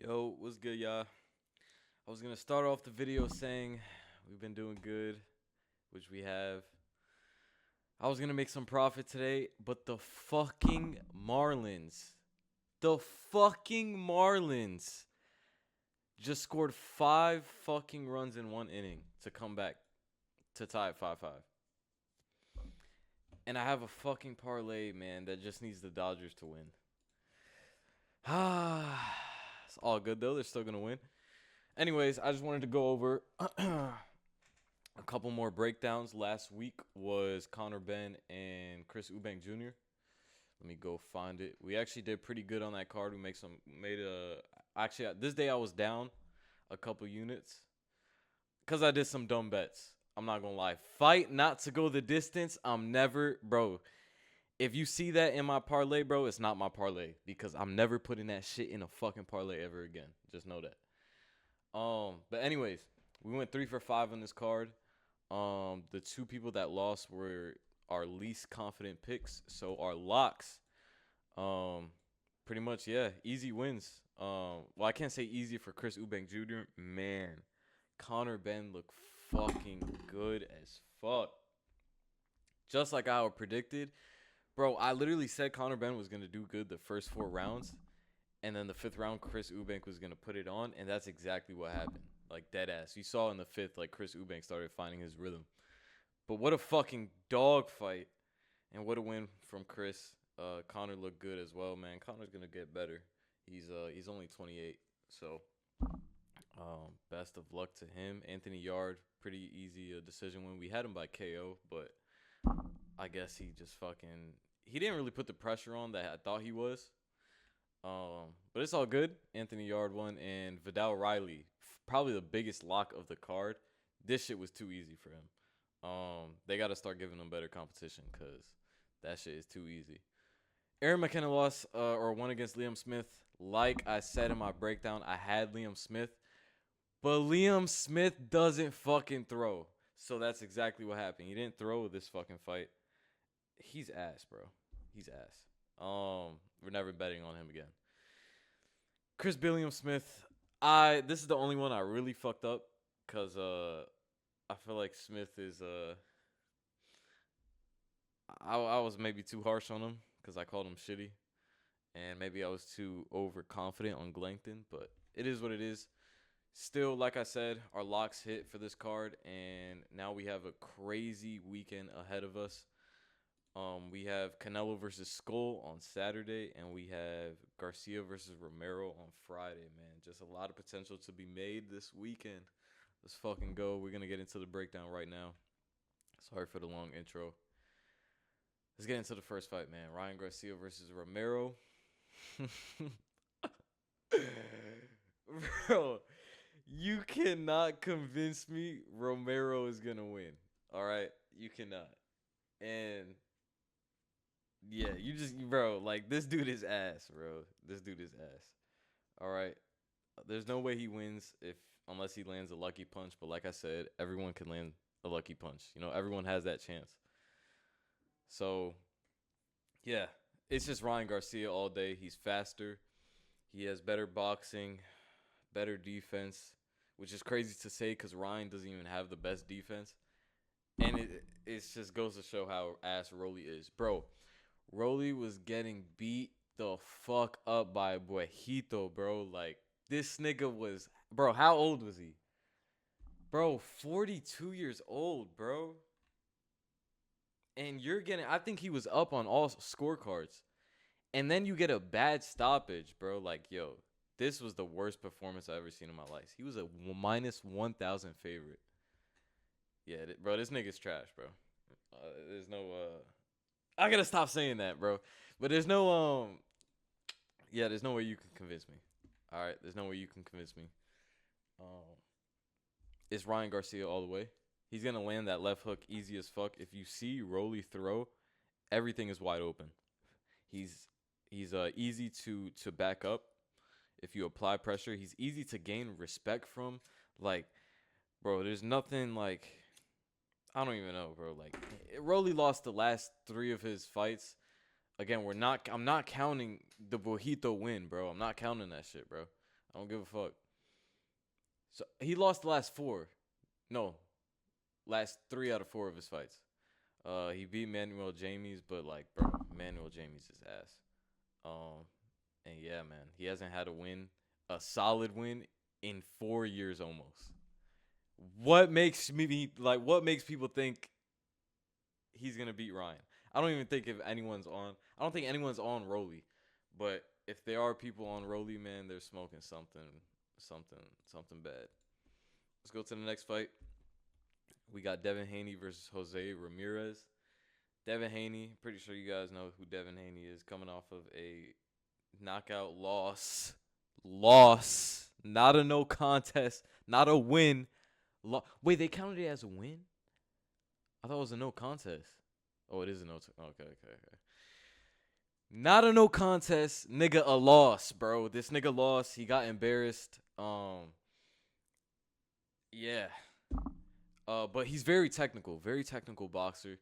Yo, what's good, y'all? I was gonna start off the video saying we've been doing good, which we have. I was gonna make some profit today, but the fucking Marlins just scored 5 fucking runs in 1 inning to come back to tie at 5-5. And I have a fucking parlay, man, that just needs the Dodgers to win. It's all good though, they're still gonna win. Anyways, I just wanted to go over a couple more breakdowns. Last week was Connor Benn and Chris Eubank Jr. Let me go find it. We actually did pretty good on that card. We made a actually this day I was down a couple units because I did some dumb bets. I'm not gonna lie. Fight not to go the distance. I'm never, bro. If you see that in my parlay, bro, it's not my parlay because I'm never putting that shit in a fucking parlay ever again. Just know that. But anyways, we went 3 for 5 on this card. The two people that lost were our least confident picks. So our locks, pretty much, yeah, easy wins. Well, I can't say easy for Chris Eubank Jr. Man, Connor Benn looked fucking good as fuck. Just like I predicted. Bro, I literally said Connor Benn was going to do good the first 4 rounds. And then the 5th round, Chris Eubank was going to put it on. And that's exactly what happened. Like, dead ass. You saw in the 5th, like, Chris Eubank started finding his rhythm. But what a fucking dog fight. And what a win from Chris. Connor looked good as well, man. Connor's going to get better. He's only 28. So, best of luck to him. Anthony Yard, pretty easy decision win. We had him by KO, but I guess he just fucking... He didn't really put the pressure on that I thought he was. But it's all good. Anthony Yard won, and Vidal Riley, probably the biggest lock of the card. This shit was too easy for him. They got to start giving him better competition because that shit is too easy. Aaron McKenna lost or won against Liam Smith. Like I said in my breakdown, I had Liam Smith, but Liam Smith doesn't fucking throw. So that's exactly what happened. He didn't throw this fucking fight. He's ass, bro. He's ass. We're never betting on him again. Chris Billiam Smith. This is the only one I really fucked up because I feel like Smith is I was maybe too harsh on him because I called him shitty, and maybe I was too overconfident on Glankton, but it is what it is. Still, like I said, our locks hit for this card, and now we have a crazy weekend ahead of us. We have Canelo versus Skull on Saturday, and we have Garcia versus Romero on Friday, man. Just a lot of potential to be made this weekend. Let's fucking go. We're going to get into the breakdown right now. Sorry for the long intro. Let's get into the first fight, man. Ryan Garcia versus Romero. Bro, you cannot convince me Romero is going to win. All right? You cannot. And... yeah, bro, like, this dude is ass, bro. This dude is ass. All right. There's no way he wins unless he lands a lucky punch. But like I said, everyone can land a lucky punch. You know, everyone has that chance. So, yeah, it's just Ryan Garcia all day. He's faster. He has better boxing, better defense, which is crazy to say because Ryan doesn't even have the best defense. And it just goes to show how ass Rolly is. Bro, Rolly was getting beat the fuck up by Buejito, bro. Like, this nigga was... Bro, how old was he? Bro, 42 years old, bro. And you're getting... I think he was up on all scorecards. And then you get a bad stoppage, bro. Like, yo, this was the worst performance I've ever seen in my life. He was a minus 1,000 favorite. Yeah, bro, this nigga's trash, bro. There's no... I gotta stop saying that, bro. But there's no there's no way you can convince me. All right, there's no way you can convince me. It's Ryan Garcia all the way. He's gonna land that left hook easy as fuck. If you see Rolly throw, everything is wide open. He's easy to back up. If you apply pressure, he's easy to gain respect from. Like, bro, there's nothing like... I don't even know, bro. Like, Rolly lost the last 3 of his fights. Again, I'm not counting the Buejito win, bro. I'm not counting that shit, bro. I don't give a fuck. So he lost the last four. No, last 3 out of 4 of his fights. He beat Manuel James, but like, bro, Manuel James is ass. Um, and yeah, man, he hasn't had a solid win in 4 years almost. What makes me like? What makes people think he's gonna beat Ryan? I don't even think if anyone's on. I don't think anyone's on Rolly, but if there are people on Rolly, man, they're smoking something bad. Let's go to the next fight. We got Devin Haney versus Jose Ramirez. Devin Haney, pretty sure you guys know who Devin Haney is, coming off of a knockout loss. Loss. Not a no contest. Not a win. Wait, they counted it as a win? I thought it was a no contest. Oh, it is a no. Okay. Not a no contest, nigga. A loss, bro. This nigga lost. He got embarrassed. Yeah. But he's very technical boxer.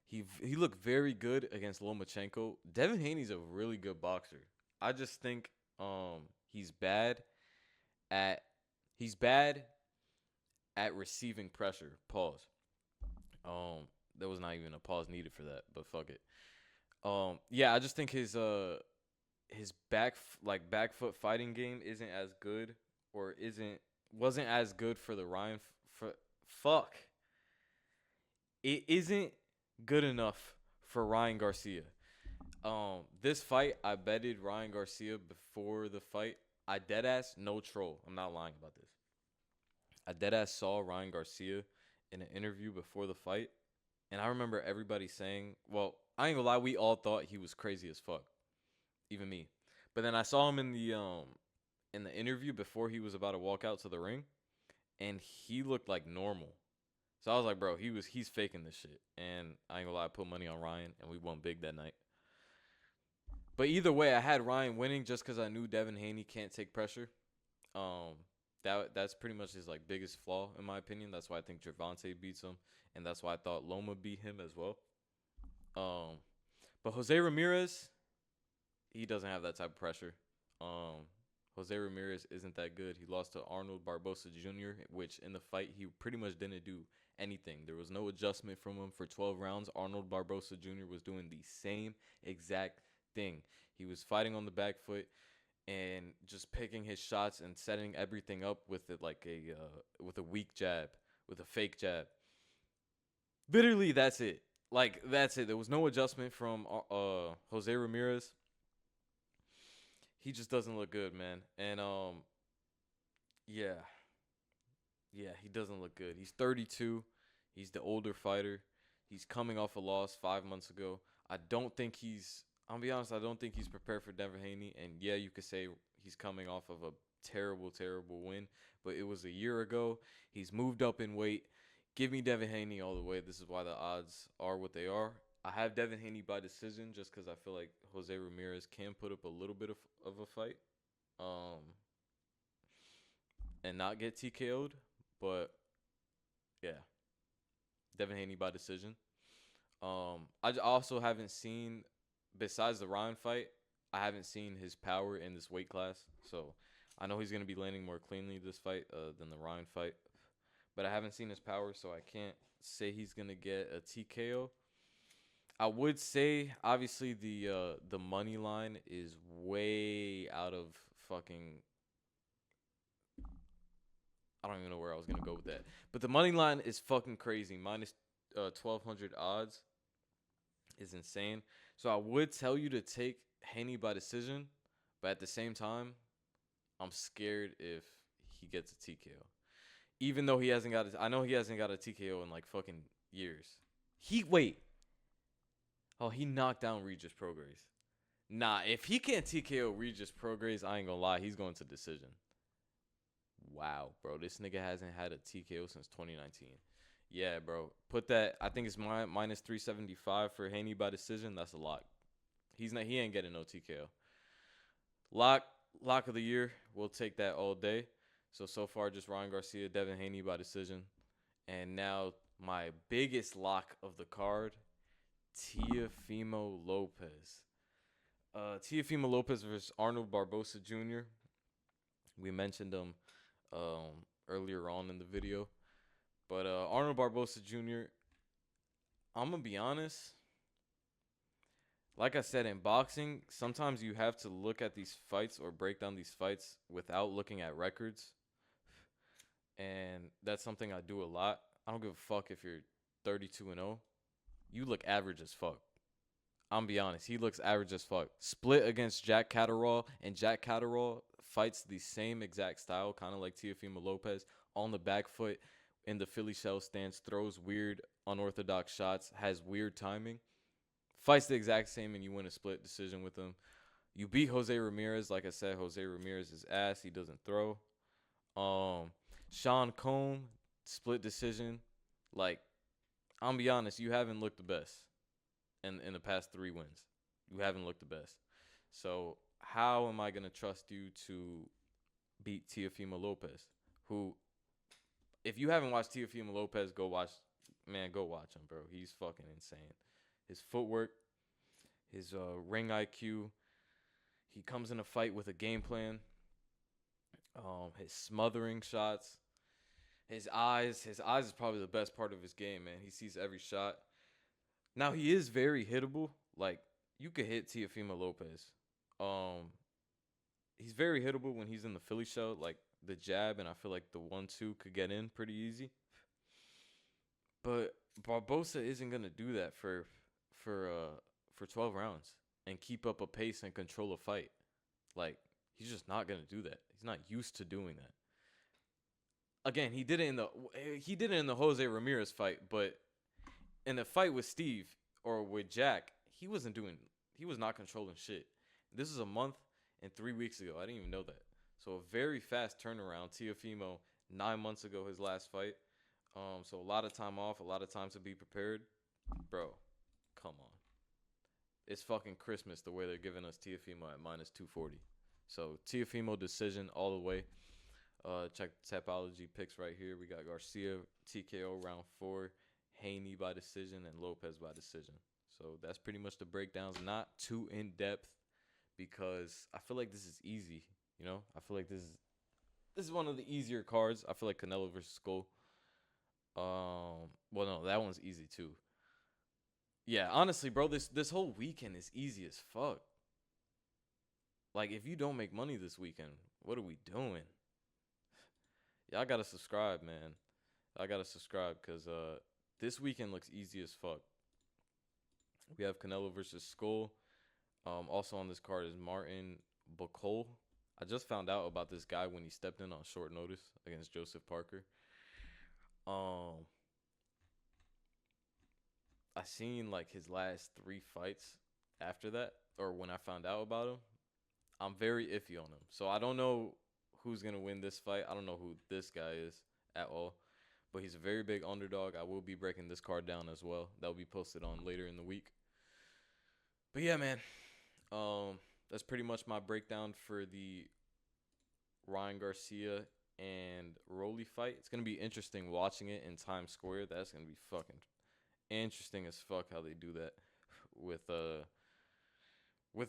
He looked very good against Lomachenko. Devin Haney's a really good boxer. I just think he's bad at he's bad at receiving pressure. Pause. There was not even a pause needed for that, but fuck it. Yeah, I just think his back foot fighting game isn't as good or wasn't as good for the Ryan fuck. It isn't good enough for Ryan Garcia. This fight I betted Ryan Garcia before the fight. I deadass no troll. I'm not lying about this. I deadass saw Ryan Garcia in an interview before the fight, and I remember everybody saying, "Well, I ain't gonna lie, we all thought he was crazy as fuck, even me." But then I saw him in the interview before he was about to walk out to the ring, and he looked like normal. So I was like, bro, he's faking this shit. And I ain't gonna lie, I put money on Ryan, and we won big that night. But either way, I had Ryan winning just because I knew Devin Haney can't take pressure. Um, that's pretty much his like biggest flaw in my opinion. That's why I think Gervonta beats him, and that's why I thought Loma beat him as well. Um, but Jose Ramirez, he doesn't have that type of pressure. Um, Jose Ramirez isn't that good. He lost to Arnold Barbosa Jr., which in the fight he pretty much didn't do anything. There was no adjustment from him for 12 rounds. Arnold Barbosa Jr. was doing the same exact thing. He was fighting on the back foot and just picking his shots and setting everything up with it like with a weak jab, with a fake jab. Literally, that's it. Like that's it. There was no adjustment from Jose Ramirez. He just doesn't look good, man. And yeah, yeah, he doesn't look good. He's 32. He's the older fighter. He's coming off a loss 5 months ago. I don't think he's. I'll be honest. I don't think he's prepared for Devin Haney. And yeah, you could say he's coming off of a terrible, terrible win. But it was a year ago. He's moved up in weight. Give me Devin Haney all the way. This is why the odds are what they are. I have Devin Haney by decision just because I feel like Jose Ramirez can put up a little bit of a fight, um, and not get TKO'd. But yeah, Devin Haney by decision. I also haven't seen, besides the Ryan fight, I haven't seen his power in this weight class. So I know he's gonna be landing more cleanly this fight than the Ryan fight, but I haven't seen his power, so I can't say he's gonna get a TKO. I would say obviously the money line is way out of fucking. I don't even know where I was gonna go with that, but the money line is fucking crazy. Minus 1,200 odds is insane. So I would tell you to take Haney by decision, but at the same time, I'm scared if he gets a TKO. Even though he hasn't got, I know he hasn't got a TKO in like fucking years. Wait. Oh, he knocked down Regis Prograis. Nah, if he can't TKO Regis Prograis, I ain't gonna lie, he's going to decision. Wow, bro, this nigga hasn't had a TKO since 2019. Yeah, bro, put that. I think it's minus 375 for Haney by decision. That's a lock. He ain't getting no TKO. Lock of the year. We'll take that all day. So far, just Ryan Garcia, Devin Haney by decision, and now my biggest lock of the card. Teofimo Lopez. Teofimo Lopez versus Arnold Barbosa Jr. We mentioned him earlier on in the video. But Arnold Barbosa Jr., I'm going to be honest. Like I said, in boxing, sometimes you have to look at these fights or break down these fights without looking at records. And that's something I do a lot. I don't give a fuck if you're 32-0. You look average as fuck. I'm be honest, he looks average as fuck. Split against Jack Catterall, and Jack Catterall fights the same exact style, kind of like Teofimo Lopez, on the back foot in the Philly shell stance, throws weird, unorthodox shots, has weird timing. Fights the exact same, and you win a split decision with him. You beat Jose Ramirez. Like I said, Jose Ramirez is ass. He doesn't throw. Sean Combs, split decision. Like, I'm be honest, you haven't looked the best in the past 3 wins. You haven't looked the best. So how am I going to trust you to beat Teofimo Lopez, who, if you haven't watched Teofimo Lopez, go watch him, bro. He's fucking insane. His footwork, his ring IQ. He comes in a fight with a game plan. His smothering shots. His eyes is probably the best part of his game, man. He sees every shot. Now, he is very hittable. Like, you could hit Teofimo Lopez. He's very hittable when he's in the Philly shell, like the jab, and I feel like the 1-2 could get in pretty easy. But Barbosa isn't gonna do that for 12 rounds and keep up a pace and control a fight. Like, he's just not gonna do that. He's not used to doing that. Again, he did it in the Jose Ramirez fight, but in the fight with Steve or with Jack, he was not controlling shit. This is a month and 3 weeks ago. I didn't even know that. So a very fast turnaround. Teofimo, 9 months ago, his last fight. So a lot of time off, a lot of time to be prepared. Bro, come on. It's fucking Christmas the way they're giving us Teofimo at -240. So Teofimo decision all the way. Check the Tapology picks right here. We got Garcia, TKO round 4, Haney by decision, and Lopez by decision. So that's pretty much the breakdowns. Not too in depth because I feel like this is easy. You know, I feel like this is one of the easier cards. I feel like Canelo versus Skull. Well, no, that one's easy too. Yeah, honestly, bro, this whole weekend is easy as fuck. Like, if you don't make money this weekend, what are we doing? Y'all gotta subscribe, man. I gotta subscribe because this weekend looks easy as fuck. We have Canelo versus Skull. Also on this card is Martin Bacol. I just found out about this guy when he stepped in on short notice against Joseph Parker. I seen like his last 3 fights after that, or when I found out about him. I'm very iffy on him. So I don't know who's going to win this fight. I don't know who this guy is at all. But he's a very big underdog. I will be breaking this card down as well. That will be posted on later in the week. But yeah, man. That's pretty much my breakdown for the Ryan Garcia and Rolly fight. It's going to be interesting watching it in Times Square. That's going to be fucking interesting as fuck how they do that with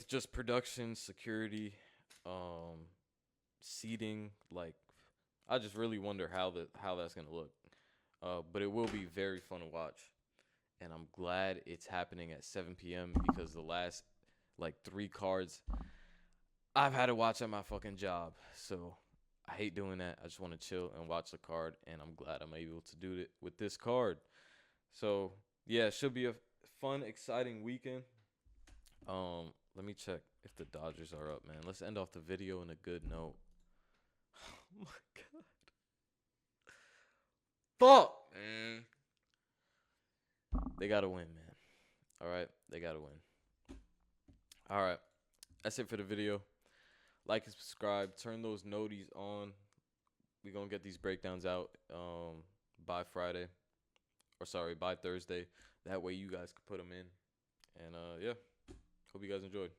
just production, security, seating. Like, I just really wonder how that's gonna look. But it will be very fun to watch, and I'm glad it's happening at 7 p.m. because the last like 3 cards I've had to watch at my fucking job. So I hate doing that. I just want to chill and watch the card, and I'm glad I'm able to do it with this card. So yeah, it should be a fun, exciting weekend. Let me check if the Dodgers are up, man. Let's end off the video on a good note. Oh my god. Fuck, man. They gotta win, man. Alright, they gotta win. Alright. That's it for the video. Like and subscribe. Turn those noties on. We're gonna get these breakdowns out by Friday. Or sorry, by Thursday. That way you guys can put them in. And yeah. Hope you guys enjoyed.